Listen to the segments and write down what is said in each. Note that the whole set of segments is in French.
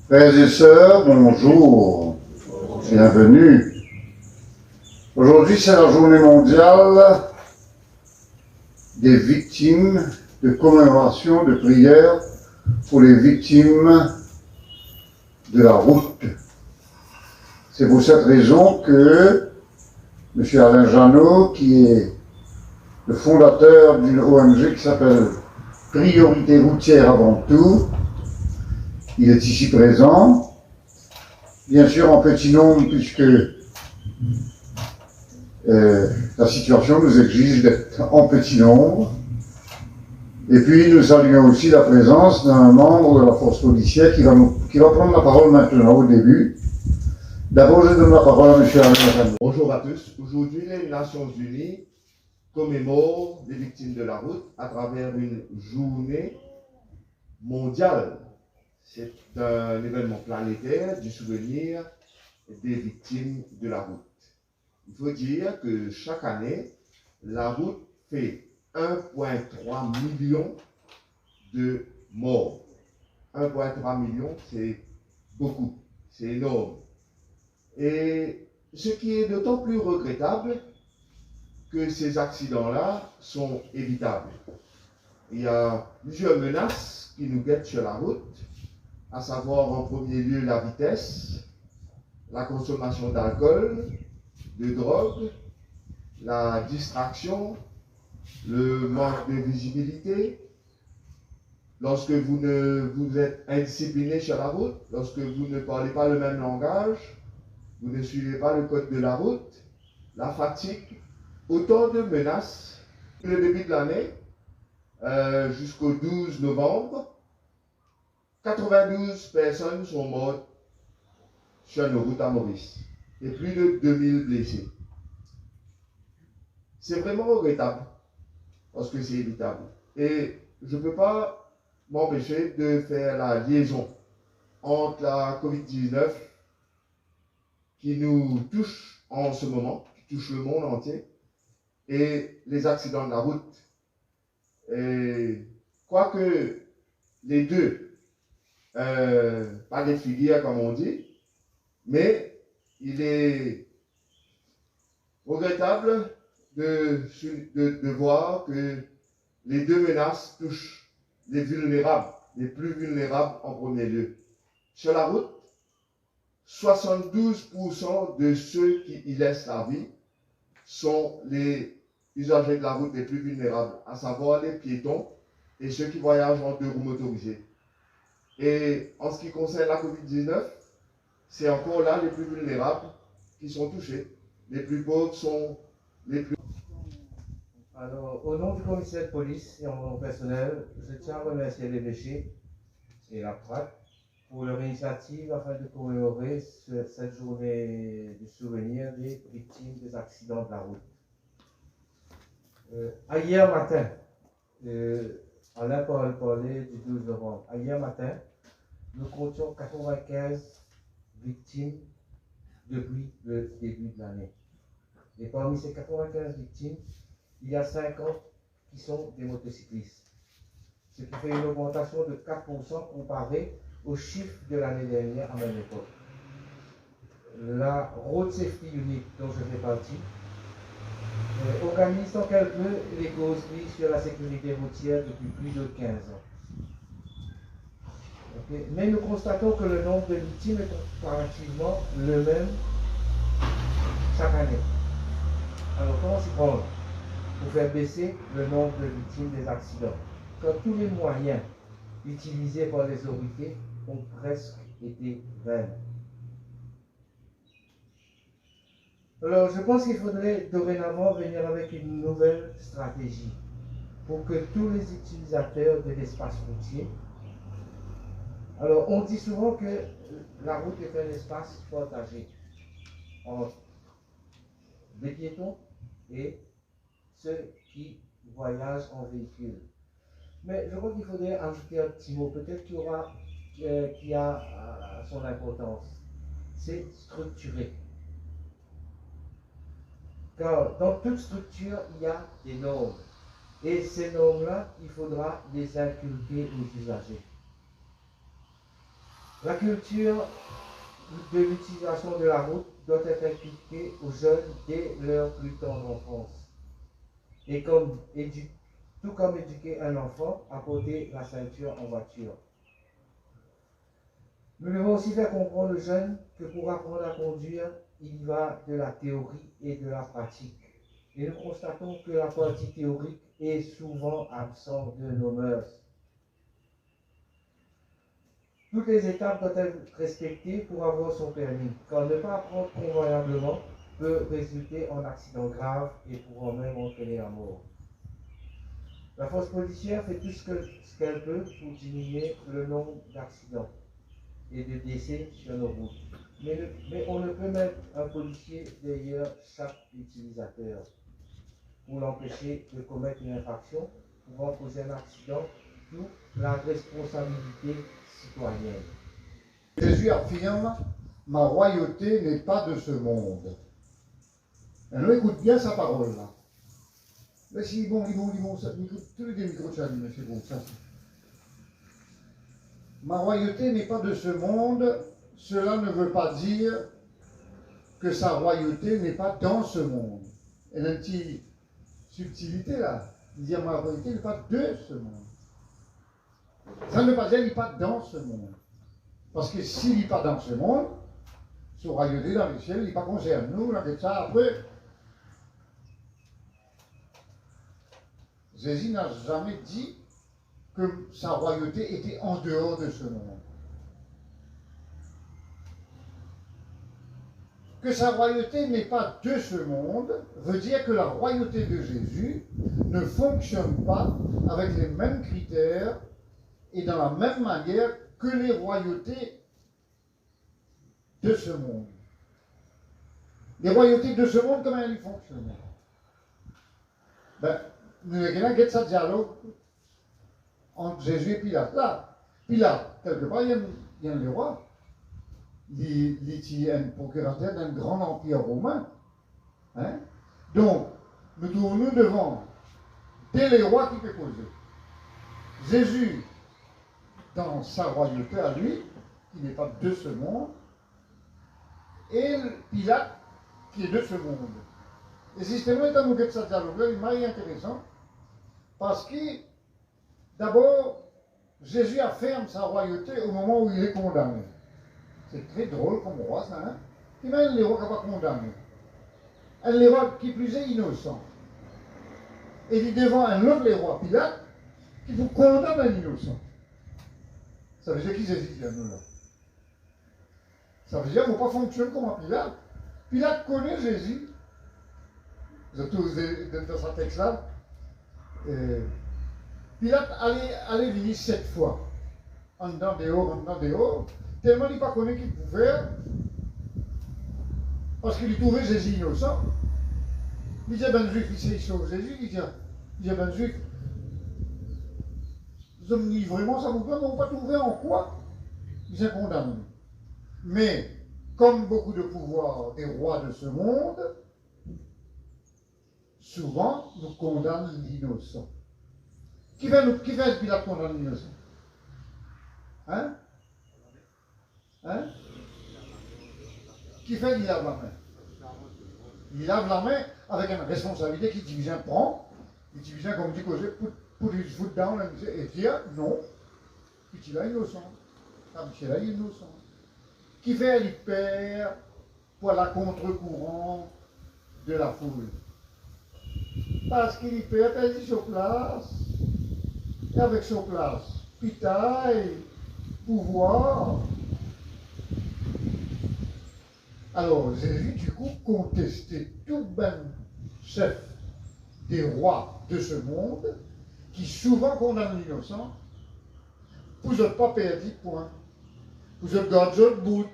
Frères et sœurs, bonjour, bienvenue. Aujourd'hui, c'est la journée mondiale des victimes, de commémoration, de prière pour les victimes de la route. C'est pour cette raison que M. Alain Jeannot, qui est le fondateur d'une ONG qui s'appelle Priorité routière avant tout, il est ici présent, bien sûr en petit nombre puisque la situation nous exige d'être en petit nombre. Et puis nous saluons aussi la présence d'un membre de la force policière qui va prendre la parole maintenant au début. D'abord, je donne la parole à M. Alain Jeannot. Bonjour à tous. Aujourd'hui, les Nations Unies commémorent les victimes de la route à travers une journée mondiale. C'est un événement planétaire du souvenir des victimes de la route. Il faut dire que chaque année, la route fait 1,3 million de morts. 1,3 million, c'est beaucoup, c'est énorme. Et ce qui est d'autant plus regrettable que ces accidents-là sont évitables. Il y a plusieurs menaces qui nous guettent sur la route, à savoir en premier lieu la vitesse, la consommation d'alcool, de drogue, la distraction, le manque de visibilité. Lorsque vous êtes indiscipliné sur la route, lorsque vous ne parlez pas le même langage, vous ne suivez pas le code de la route, la fatigue, autant de menaces. Le début de l'année, jusqu'au 12 novembre, 92 personnes sont mortes sur nos routes à Maurice et plus de 2000 blessés. C'est vraiment regrettable parce que c'est évitable. Et je ne peux pas m'empêcher de faire la liaison entre la COVID-19 qui nous touche en ce moment, qui touche le monde entier, et les accidents de la route. Et quoique les deux, pas des filières comme on dit, mais il est regrettable de voir que les deux menaces touchent les vulnérables, les plus vulnérables en premier lieu. Sur la route, 72% de ceux qui y laissent la vie sont les usagers de la route les plus vulnérables, à savoir les piétons et ceux qui voyagent en deux roues motorisées. Et en ce qui concerne la COVID-19, c'est encore là les plus vulnérables qui sont touchés. Les plus pauvres sont les plus... Alors, au nom du commissaire de police et en nom personnel, je tiens à remercier l'évêché et la PRAC pour leur initiative afin de commémorer cette journée du souvenir des victimes des accidents de la route. Hier matin, Alain parlait du 12 novembre. Hier matin, nous comptions 95 victimes depuis le début de l'année. Et parmi ces 95 victimes, il y a 50 qui sont des motocyclistes. Ce qui fait une augmentation de 4% comparé aux chiffres de l'année dernière à même époque. La Road Safety Unit, dont je fais partie, organise donc un peu les causeries sur la sécurité routière depuis plus de 15 ans. Okay. Mais nous constatons que le nombre de victimes est comparativement le même chaque année. Alors comment s'y prendre pour faire baisser le nombre de victimes des accidents, quand tous les moyens utilisés par les autorités ont presque été vains? Alors, je pense qu'il faudrait dorénavant venir avec une nouvelle stratégie pour que tous les utilisateurs de l'espace routier... Alors, on dit souvent que la route est un espace partagé entre les piétons et ceux qui voyagent en véhicule. Mais je crois qu'il faudrait ajouter un petit mot, peut-être qui a son importance. C'est structuré. Car dans toute structure, il y a des normes. Et ces normes-là, il faudra les inculquer aux usagers. La culture de l'utilisation de la route doit être inculquée aux jeunes dès leur plus tendre enfance. Tout comme éduquer un enfant à porter la ceinture en voiture. Nous devons aussi faire comprendre aux jeunes que pour apprendre à conduire, il y va de la théorie et de la pratique. Et nous constatons que la partie théorique est souvent absente de nos mœurs. Toutes les étapes doivent être respectées pour avoir son permis, car ne pas apprendre convenablement peut résulter en accident grave et pourra même entraîner la mort. La force policière fait tout ce qu'elle peut pour diminuer le nombre d'accidents et de décès sur nos routes. Mais on ne peut mettre un policier derrière chaque utilisateur pour l'empêcher de commettre une infraction pouvant causer un accident, d'où la responsabilité citoyenne. Jésus affirme, ma royauté n'est pas de ce monde. Alors écoute bien sa parole là. Mais si bon, ça micro, tous les micros s'allument, c'est bon, ça. Ma royauté n'est pas de ce monde, cela ne veut pas dire que sa royauté n'est pas dans ce monde. Elle a une petite subtilité là. Il dit ma royauté n'est pas de ce monde. Ça ne veut pas dire qu'il n'est pas dans ce monde. Parce que s'il n'est pas dans ce monde, sa royauté dans le ciel, il n'est pas concerné. Nous, on a ça après. Jésus n'a jamais dit que sa royauté était en dehors de ce monde. Que sa royauté n'est pas de ce monde veut dire que la royauté de Jésus ne fonctionne pas avec les mêmes critères et dans la même manière que les royautés de ce monde. Les royautés de ce monde, comment elles fonctionnent? Ben, nous avons un ça dialogue entre Jésus et Pilate. Là, Pilate, quelque part, il y a le roi. Il est un procurateur d'un grand empire romain. Hein? Donc, nous trouvons-nous devant des rois qui peut poser. Jésus, dans sa royauté à lui, qui n'est pas de ce monde, et Pilate, qui est de ce monde. Et systématiquement, étant nous ça dialogue-là, il est intéressant, parce que, d'abord, Jésus affirme sa royauté au moment où il est condamné. C'est très drôle comme roi, ça, hein? Et même les rois qui ne sont pas condamnés. Un roi qui plus est innocent. Et il est devant un autre les rois, Pilate, qui vous condamne un innocent. Ça veut dire qu'ils hésitent, nous, là. Ça veut dire qu'on ne peut pas fonctionner comme un Pilate. Pilate connaît Jésus. Vous avez tous dans sa texte-là. Pilate allait venir 7 fois. En dedans, dehors. Tellement il n'a pas connu qu'il pouvait faire. Parce qu'il trouvait Jésus innocent. Il disait, ben juif, il sauve Jésus. Il disait, ben juif, vous avez dit vraiment, ça vous plaît, mais on va pas trouver en quoi ils sont condamnés. Mais, comme beaucoup de pouvoirs des rois de ce monde, souvent, nous condamnent l'innocent. Qui fait Pilate condamne l'innocent? Hein? Hein? Qui fait qu'il lave la main? Il lave la main avec une responsabilité qui dit bien prend, il dit bien comme dit causer pour lui foutre down et dire non, puis il est innocent. Ah, puis là, il est innocent. Qui fait il perd pour la contre-courant de la foule? Parce qu'il y perd sur place, et avec sur place, pitaille, pouvoir. Alors, Jésus, du coup, contestait tout ben chef des rois de ce monde, qui souvent condamnent l'innocent, vous n'êtes pas perdu, point. Vous êtes dans votre bout.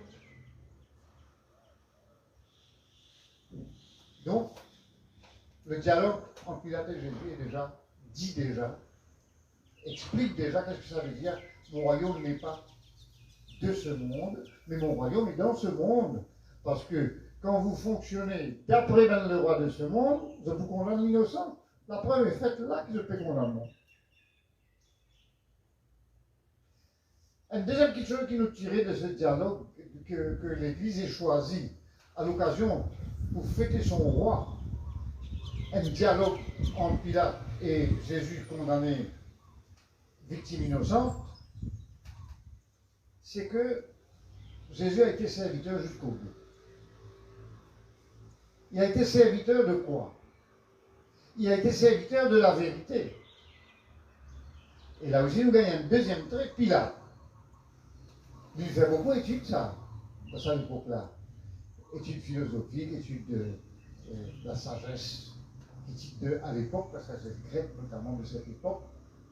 Donc, le dialogue entre Pilate et Jésus est explique déjà qu'est-ce que ça veut dire. Mon royaume n'est pas de ce monde, mais mon royaume est dans ce monde. Parce que quand vous fonctionnez d'après le roi de ce monde, vous condamnez l'innocent. La preuve est faite là que je peux condamner. Une deuxième petite chose qui nous tirait de ce dialogue que l'Église ait choisi à l'occasion pour fêter son roi, un dialogue entre Pilate et Jésus condamné, victime innocente, c'est que Jésus a été serviteur jusqu'au bout. Il a été serviteur de quoi? Il a été serviteur de la vérité. Et là aussi, nous gagnons un deuxième trait, Pilate. Il fait beaucoup d'études, ça, à cette époque-là. Études philosophiques, études de la sagesse, études à l'époque, la sagesse grecque notamment de cette époque,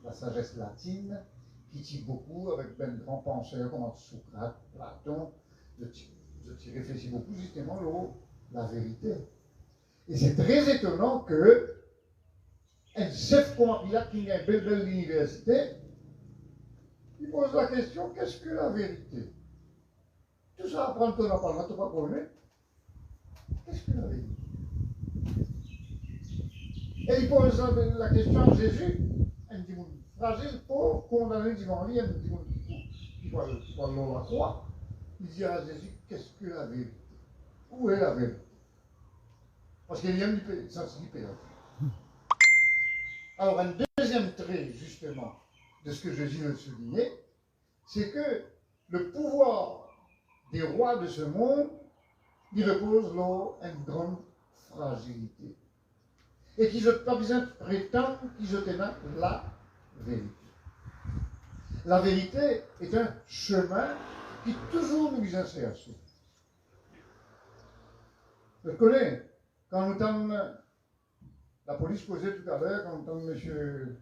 la sagesse latine, qui tire beaucoup avec ben grands penseurs comme Socrate, Platon, je réfléchis beaucoup justement la vérité. Et c'est très étonnant que un chef comme Pilate qui a une belle l'université, il pose la question, qu'est-ce que la vérité? Tout ça apprendre qu'on n'a pas, tu pas connaître. Qu'est-ce que la vérité? Et il pose la question à Jésus, un petit monde fragile, pauvre, condamné devant lui, un petit monde qui va la croix. Il dit à Jésus, qu'est-ce que la vérité? Où est la vérité? Parce qu'il y a une sensibilité là. Alors, un deuxième trait, justement, de ce que Jésus veut souligner, c'est que le pouvoir des rois de ce monde, il repose là une grande fragilité. Et qu'ils n'ont pas besoin de prétendre qu'ils ont la vérité. La vérité est un chemin qui toujours nous intéresse. Je connais, quand nous entendons la police posait tout à l'heure, quand nous entendons M.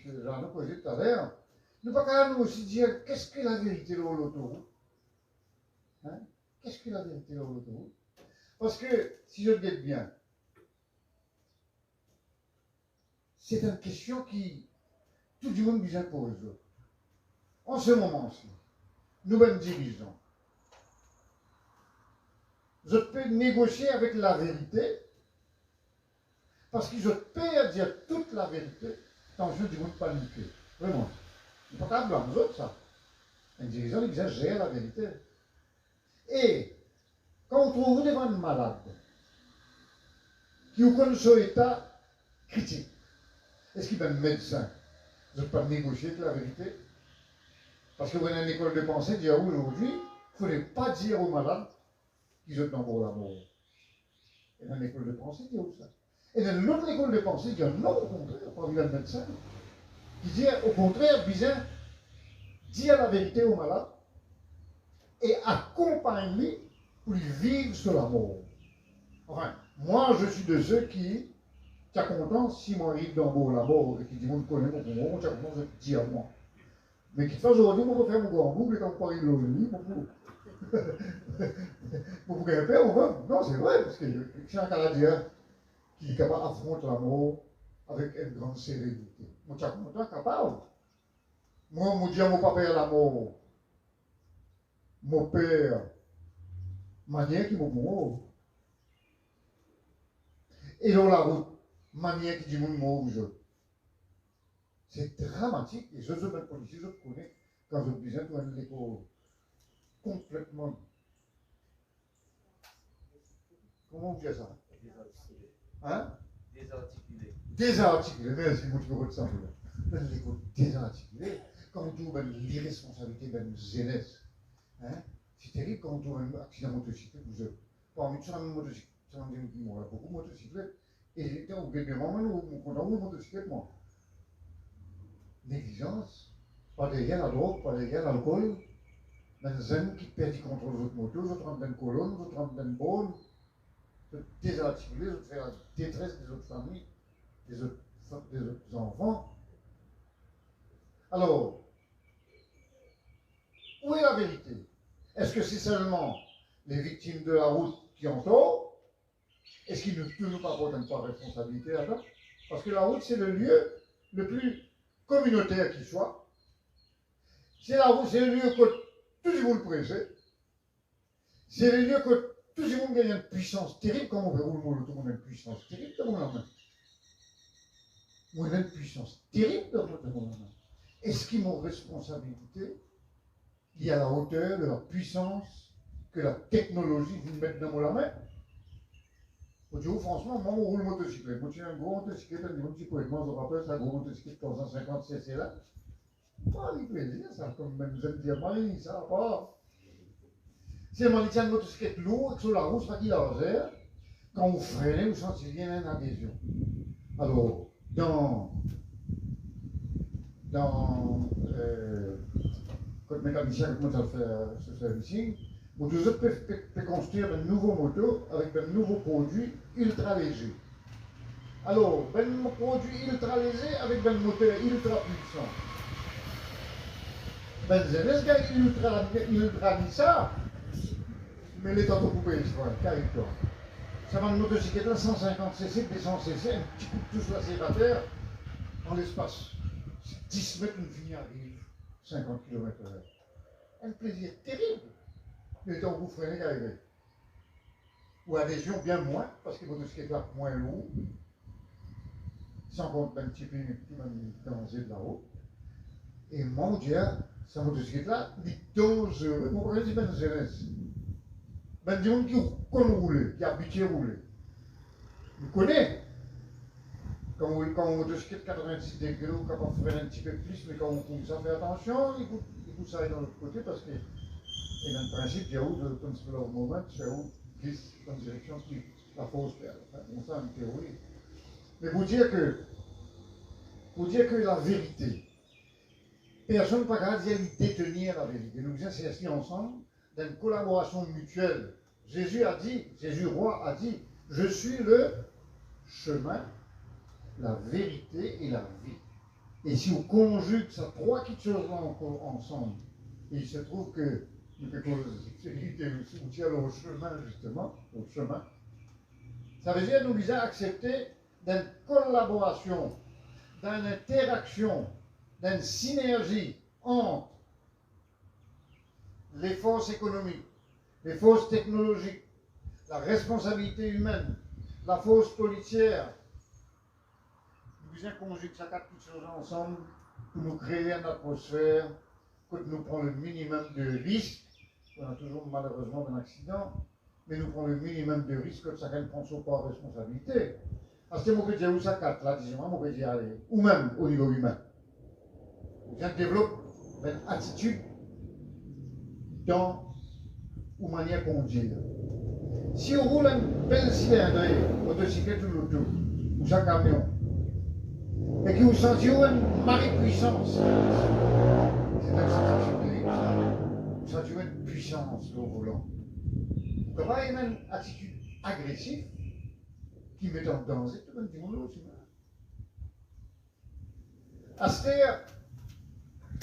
Jeannot poser tout à l'heure, nous ne pouvons pas nous aussi dire qu'est-ce que la vérité dans l'autoroute? Hein? Qu'est-ce que la vérité dans l'autoroute? Parce que, si je le dis bien, c'est une question qui tout le monde nous impose. En ce moment-ci, nous-mêmes dirigeants, je peux négocier avec la vérité, parce que je peux dire toute la vérité, tant je ne pas paniquer. Vraiment. Il ne faut pas blâmer nous autres, ça. Un dirigeant, il exagère la vérité. Et, quand on trouve devant un malade, qui vous connaît son état critique, est-ce qu'il est un médecin? Je ne peux pas négocier avec la vérité. Parce que vous avez une école de pensée, dit aujourd'hui, il ne faudrait pas dire aux malades qu'ils ont pour la mort. Et dans l'école de pensée, dit ça. Et dans l'autre école de pensée, il dit non, au contraire, pas vu le médecin. Il dit au contraire, bien, dire la vérité au malade et accompagner pour lui vivre sur la mort. Enfin, moi, je suis de ceux qui sont contents si moi arrive dans la mort et qui dit, on connaît mon mort, je suis content de dire à moi. Mais qui fait aujourd'hui, on va faire mon grand boucle et quand on parle de l'ONU, pour faire peur, on va. Non, c'est vrai, parce que je suis un Canadien qui est capable d'affronter la mort avec une grande sérénité. Moi, je suis content, capable. Moi, je dis à mon papa la mort. Mon père, manière qui m'a mort. Et dans la route, manière qui dit mon mort. C'est dramatique. Et je suis même policier, je connais, quand je disais pour une école complètement. Comment on dit ça? Hein? Désarticulé. Désarticulé, merci, moi je me retiens. L'école désarticulée, quand on trouve l'irresponsabilité de la jeunesse. Hein? C'est terrible quand on trouve un accident de motocyclette. Vous avez pas envie de faire une motocyclette. Moi, beaucoup de motocyclettes. Et on gagne des moments où on a une motocyclette, moi. Négligence, pas derrière la drogue, pas derrière l'alcool. Des jeunes qui perdent le contrôle de votre moto, vous rentrez dans une colonne, vous rentrez dans une bonne. Vous désarticulez, vous faites la détresse des autres familles, des autres enfants. Alors, où est la vérité? Est-ce que c'est seulement les victimes de la route qui ont tort? Est-ce qu'ils ne peuvent pas prendre une part de responsabilité là-dedans? Parce que la route, c'est le lieu le plus communautaire qui soit. C'est la route, c'est le lieu que tout le monde prêche. C'est le lieu que tout le monde gagne une puissance terrible. Comme on veut rouler tout le monde a une puissance terrible dans mon main. Moi, j'ai une puissance terrible dans mon main. est-ce qu'ils ont responsabilité qui est à la hauteur de la puissance que la technologie vous met dans la main? Je dis, franchement, moi, on roule motocyclette. Moi, j'ai un gros motocyclette, un petit peu, moi, je rappelle, c'est un gros motocyclette 350 cc là. Pas du plaisir, ça, comme même je me dis, Marie, ça va pas. Si on tient une motocyclette lourde, sur la route, c'est pas qu'il a l'air. Quand vous freinez, vous sentez bien une adhésion. Alors, quand le mécanicien commence à faire ce servicing, vous pouvez construire un nouveau moto avec un nouveau produit ultra léger. Alors, un produit ultra léger avec un moteur ultra puissant. Est-ce qu'il ultra dit ça? Mais les temps de couper les soins, carrément. Ça va une motocyclette à 150 cc, 200 cc, un petit coup de touche lacérateur, en l'espace 10 mètres, une fille arrive, 50 km/h. Un plaisir terrible. Les temps vous freinez qu'arriver. Ou adhésion bien moins, parce que votre motocyclette là moins lourd, sans compte un petit peu de danger de la route. Et mon Dieu, sa motocyclette là, il est dangereux. Vous comprenez, c'est bien de jeunesse. Ben, des gens qui connaissent rouler, qui habitent rouler. Vous connaissez. Quand on motocyclette 86 degrés, on est capable de freiner un petit peu plus, mais quand on pousse, ça fait attention, il faut ça aller dans l'autre côté parce que, et dans le principe, il y a où, comme c'est leur moment, c'est où glisse dans une direction qui la fausse perd. On sent une théorie. Mais vous dire que la vérité, personne n'est pas capable de détenir la vérité. Nous sommes assis ensemble dans une collaboration mutuelle. Jésus roi a dit, je suis le chemin, la vérité et la vie. Et si on conjugue ces trois choses-là ensemble, et il se trouve que nous tient au chemin, justement, au chemin, ça veut dire que nous avons accepté d'une collaboration, d'une interaction, d'une synergie entre les forces économiques, les forces technologiques, la responsabilité humaine, la force policière. Nous avons conjugué ces quatre choses ensemble pour nous créer une atmosphère que nous prenons le minimum de risques. On a toujours malheureusement un accident, mais nous prenons le minimum de risques que chacun prend son part de responsabilité. Parce que moi, je dis où ça quatre là, disons-moi, moi, je dis aller, ou même au niveau humain. On développe une attitude dans ou manière de conduire. Si on roule un bel cylindre, motocyclette ou l'auto, ou un camion, et que vous sentez une marée de puissance, c'est une sensation terrible, ça. Vous sentez une puissance au volant. Vous avez une attitude agressive qui met en danger tout le monde aussi. À ce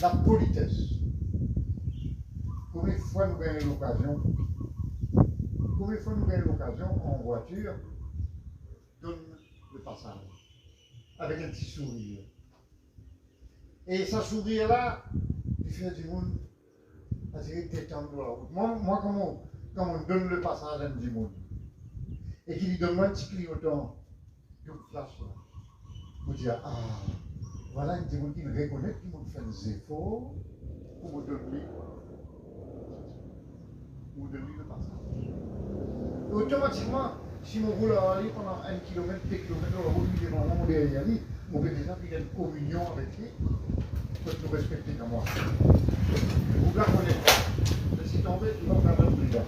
la politesse. Combien de fois nous gagnons l'occasion en voiture donne le passage avec un petit sourire. Et ce sourire-là, il fait du monde à dire détendre la route. Moi quand on donne le passage à un petit monde et qu'il lui donne un petit clignotant, il flash là. Vous dire, ah, voilà un petit monde qui me reconnaît, qui me fait des efforts pour me donner. Ou de lui le passage. Et automatiquement, si mon roule à aller pendant 1 km, 2 km, on roule devant moi, on derrière lui, on peut déjà faire une communion avec lui, pour nous respecter comme moi. Vous la connaissez pas. Si tombé, tu vas faire un plus bas.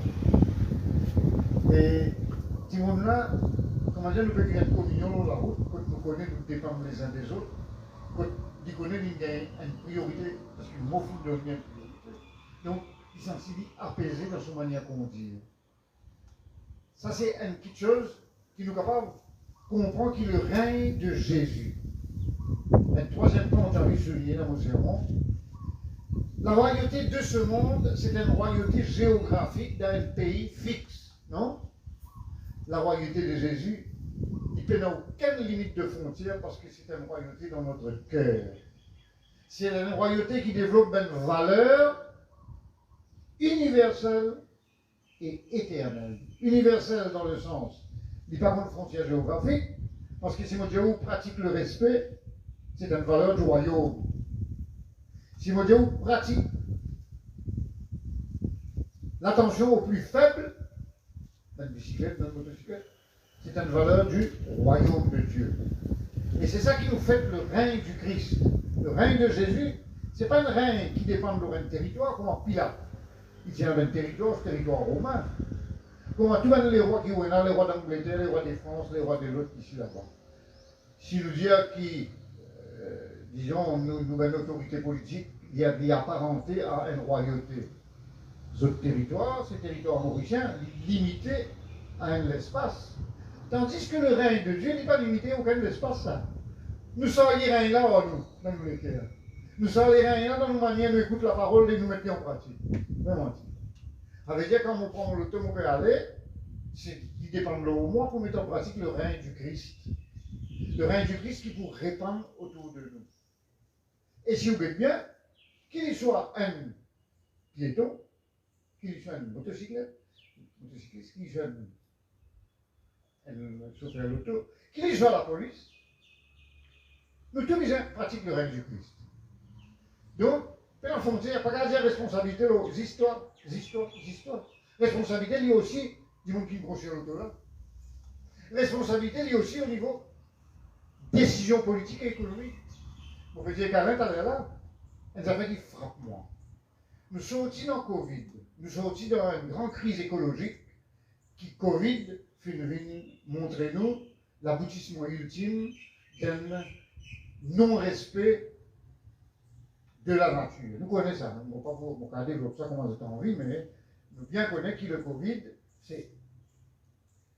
Et ce monde-là, comment dire, nous pouvons faire une communion dans la route, quand nous connaissons, nous dépendons les uns des autres, quand nous connaissons, il y a une priorité, parce qu'il m'offre de une priorité. Donc, il s'en dit apaisé dans son manière de conduire. Ça, c'est une petite chose qui nous capable de comprendre qu'il est le règne de Jésus. Un troisième point, on a vu souligner dans mon sermon. La royauté de ce monde, c'est une royauté géographique d'un pays fixe, non? La royauté de Jésus, il n'y a aucune limite de frontière parce que c'est une royauté dans notre cœur. C'est une royauté qui développe une valeur universel et éternel. Universel dans le sens, il n'y a pas de frontière géographique, parce que si mon Dieu pratique le respect, c'est une valeur du royaume. Si on dit pratique, l'attention au plus faible, dans une bicyclette, dans une motocyclette, c'est une valeur du royaume de Dieu. Et c'est ça qui nous fait le règne du Christ. Le règne de Jésus, ce n'est pas un règne qui dépend de notre territoire, comme Pilate. Il tient un territoire, ce territoire romain. Comme tous les rois qui sont là, les rois d'Angleterre, les rois de France, les rois de l'autre ici là-bas. Si nous disons qui, disons, nous avons une autorité politique, il y a des apparentés à une royauté. Ce territoire, ces territoires mauriciens, limités à un espace. Tandis que le règne de Dieu n'est pas limité à aucun espace. Nous sommes les reins là, nous, dans l'Angleterre. Nous sommes les reins là dans nos manières d'écouter la parole et nous mettre en pratique. Vraiment. Ça veut dire quand on prend le temps où on peut aller, il dépend de moi pour mettre en pratique le règne du Christ. Le règne du Christ qui pour répandre autour de nous. Et si vous voulez bien, qu'il soit un piéton, qu'il soit une motocyclette, qu'il soit un chauffeur l'auto, qu'il soit la police, nous tous les pratiquons le règne du Christ. Donc, en frontière, pas qu'à dire responsabilité aux histoires. Responsabilité liée aussi du monde qui grossit l'auto là. Responsabilité liée aussi au niveau décision politique et économique. Vous pouvez dire qu'Alain, t'as là, elle avait dit frappe-moi. Nous sommes aussi dans Covid. Nous sommes aussi dans une grande crise écologique qui, Covid, fait montrer nous l'aboutissement ultime d'un non-respect de la nature. Nous connaissons ça. On ne va pas développer ça comme on a envie, mais nous bien connaissons que le Covid, c'est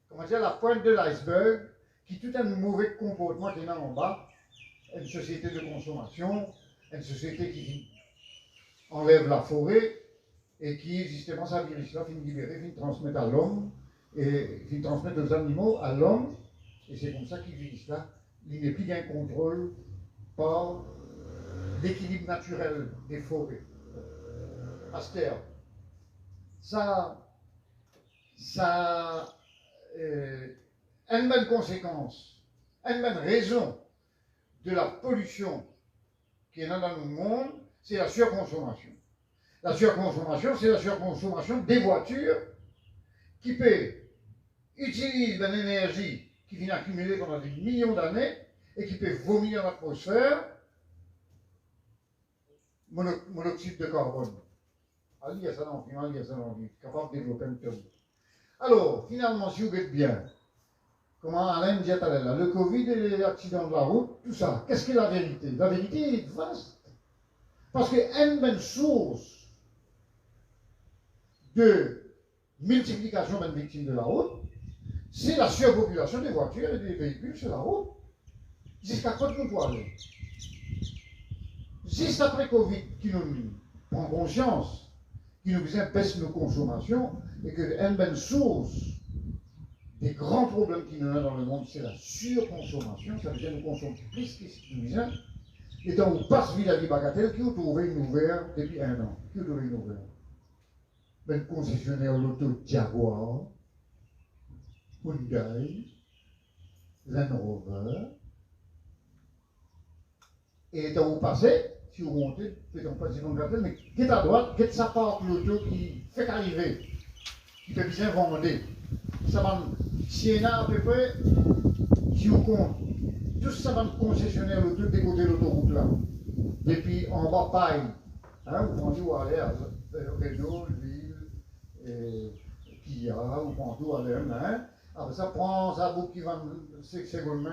comment dire, la pointe de l'iceberg qui tout un mauvais comportement qui est là en bas, une société de consommation, une société qui enlève la forêt et qui, justement, ça virus-là, finit libérer, finit transmettre à l'homme, et finit transmettre aux animaux à l'homme, et c'est comme ça qu'il virus là, il n'est plus qu'un contrôle par l'équilibre naturel des forêts. Aster, ça a une bonne conséquence, une bonne raison de la pollution qui est là dans le monde, c'est la surconsommation. La surconsommation, c'est la surconsommation des voitures qui utilisent une énergie qui vient accumuler pendant des millions d'années et qui peut vomir dans l'atmosphère monoxyde de carbone. Il y a ça dans le film, capable de développer une théorie. Alors, finalement, si vous êtes bien, comment Alain disait tout à l'heure, le Covid et les accidents de la route, tout ça, qu'est-ce que la vérité? La vérité est vaste. Parce qu'une bonne source de multiplication de victimes de la route, c'est la surpopulation des voitures et des véhicules sur la route. Jusqu'à quoi nous doit aller? Juste après Covid, qui nous prend conscience, qui nous baisse nos consommations, et que une bonne source des grands problèmes qui nous ont dans le monde, c'est la surconsommation, ça veut dire que nous consommons plus que ce qui nous vient. Et donc, on passe vis-à-vis Bagatelle, qui a trouvé une ouverte depuis 1 an. Qui a trouvé une ouverte? Ben, concessionnaire l'auto Jaguar, Hyundai, Land Rover. Et donc, vous passez, si vous montez, peut-être pas si vous regardez, mais qui est à droite, qui est sa part l'auto qui fait qu'arriver, qui peut bien vendre. Ça va, Siena à peu près, si vous comptez, tout ça va concessionnaire l'auto des côtés de l'autoroute là. Depuis en bas paille, hein, vous pensez où aller à Renault, Lille, Kia, vous pensez où aller hein. Après ça prend sa boucle qui va 6 secondes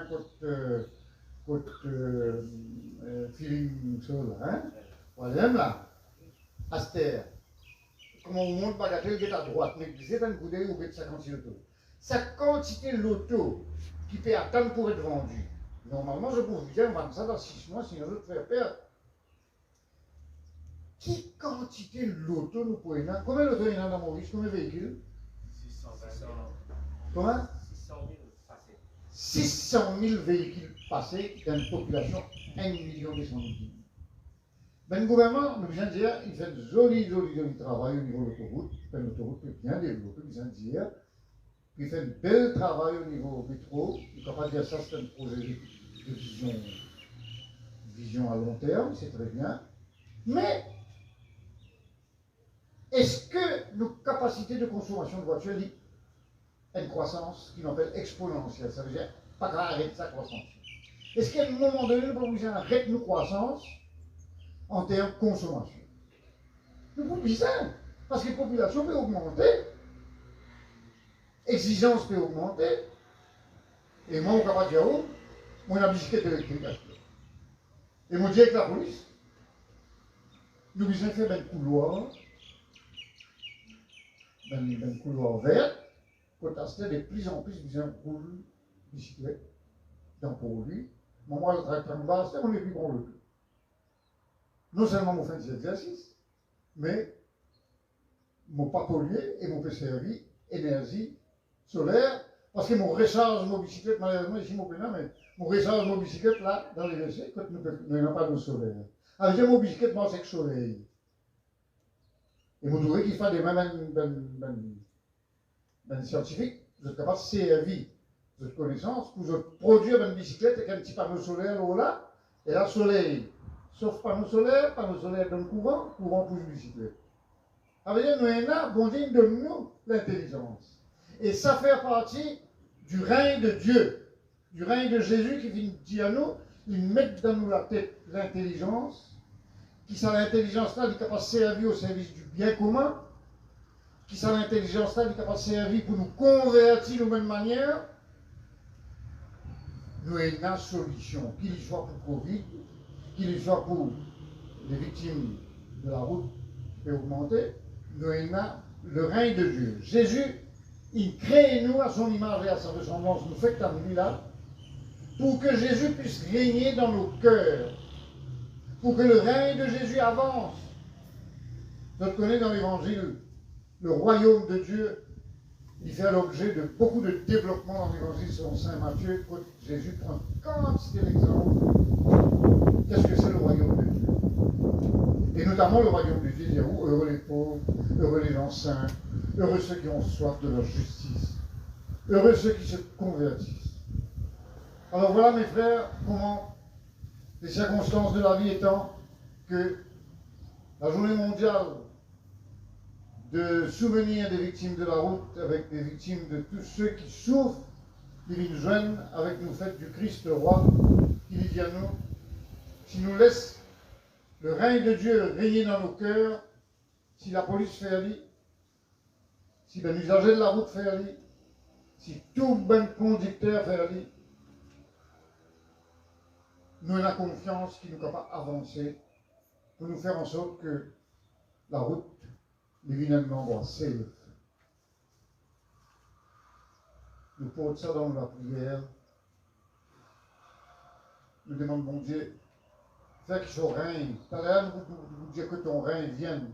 côté feeling chose hein. Voilà là. Aster. Comment on monte Bagatelle qui est à droite, mais c'est un coup d'œil au bout de 50 l'auto. Sa quantité de l'auto qui peut attendre pour être vendue. Normalement, je pourrais bien vendre ça dans 6 mois, sinon je te fais perdre. Quelle quantité de l'auto nous pouvons avoir? Combien d'auto il y en a dans Maurice? Combien de véhicules? 600 Comment? 600 000 passés. 600 000 véhicules passés dans une population 1 million 200 000. Ben, le gouvernement, nous vient de dire, il fait de joli travail au niveau de l'autoroute. Il fait une autoroute bien développée, nous vient de dire. Il fait un bel travail au niveau métro. Il ne peut pas dire ça, c'est un projet de vision à long terme, c'est très bien. Mais, est-ce que nos capacités de consommation de voitures ont une croissance qui appelle exponentielle? Ça veut dire pas qu'à arrêter sa croissance. Est-ce qu'à un moment donné, nous pouvons arrêter nos croissances en termes de consommation? Nous pouvons dire ça, parce que la population peut augmenter, l'exigence peut augmenter, et moi, au Cabadiao, moi, j'ai une bicyclette électrique achetée. Et moi, je dis avec la police, nous avons fait un couloir vert, pour tester de plus en plus de rouler bicyclette dans pour lui. Moi, le tracteur en bas, c'est mon plus bon le. Non seulement mon fait des exercices, mais mon pas pollué et mon peut servir énergie solaire, parce que mon recharge mon bicyclette, malheureusement, ici mon plein, mais mon recharge mon bicyclette là, dans les WC, quand nous n'avons pas de solaire. Alors, j'ai mon bicyclette, moi, c'est que soleil. Et vous trouvez qu'il faut des mêmes scientifiques, vous êtes capable de servir votre connaissance pour produire une bicyclette avec un petit panneau solaire là, et là, soleil. Sauf panneau solaire donne courant pour une bicyclette. Ça veut dire que nous avons, bon Dieu, donne-nous l'intelligence. Et ça fait partie du règne de Dieu, du règne de Jésus qui vient dire à nous, il met dans nous la tête l'intelligence, qui ça l'intelligence-là, il est capable de servir au service du bien commun, qui ça l'intelligence-là, il est capable de servir pour nous convertir de la même manière. Nous avons une solution, qu'il soit pour Covid, qu'il soit pour les victimes de la route qui peut augmenter, nous avons le règne de Dieu. Jésus, il crée nous à son image et à sa ressemblance, nous fait comme lui là, pour que Jésus puisse régner dans nos cœurs, pour que le règne de Jésus avance. Vous connaissez dans l'évangile, le royaume de Dieu, il fait l'objet de beaucoup de développement dans l'évangile selon saint Matthieu, quand Jésus prend quantité d'exemples. Qu'est-ce que c'est le royaume de Dieu? Et notamment le royaume de Dieu, dire heureux les pauvres, heureux les gens saints, heureux ceux qui ont soif de leur justice, heureux ceux qui se convertissent. Alors voilà mes frères, comment les circonstances de la vie étant que la journée mondiale de souvenir des victimes de la route avec des victimes de tous ceux qui souffrent, ils nous joignent avec nous fêtes du Christ le roi, qui dit à nous, si nous laisse le règne de Dieu régner dans nos cœurs, si la police fait aller, si ben usager de la route fait aller, si tout bon conducteur fait aller, nous avons la confiance qui nous capable d'avancer pour nous faire en sorte que la route, évidemment, va s'élever. Nous portons ça dans la prière. Nous demandons, bon Dieu, fais que son règne, t'as l'air de dire que ton règne vienne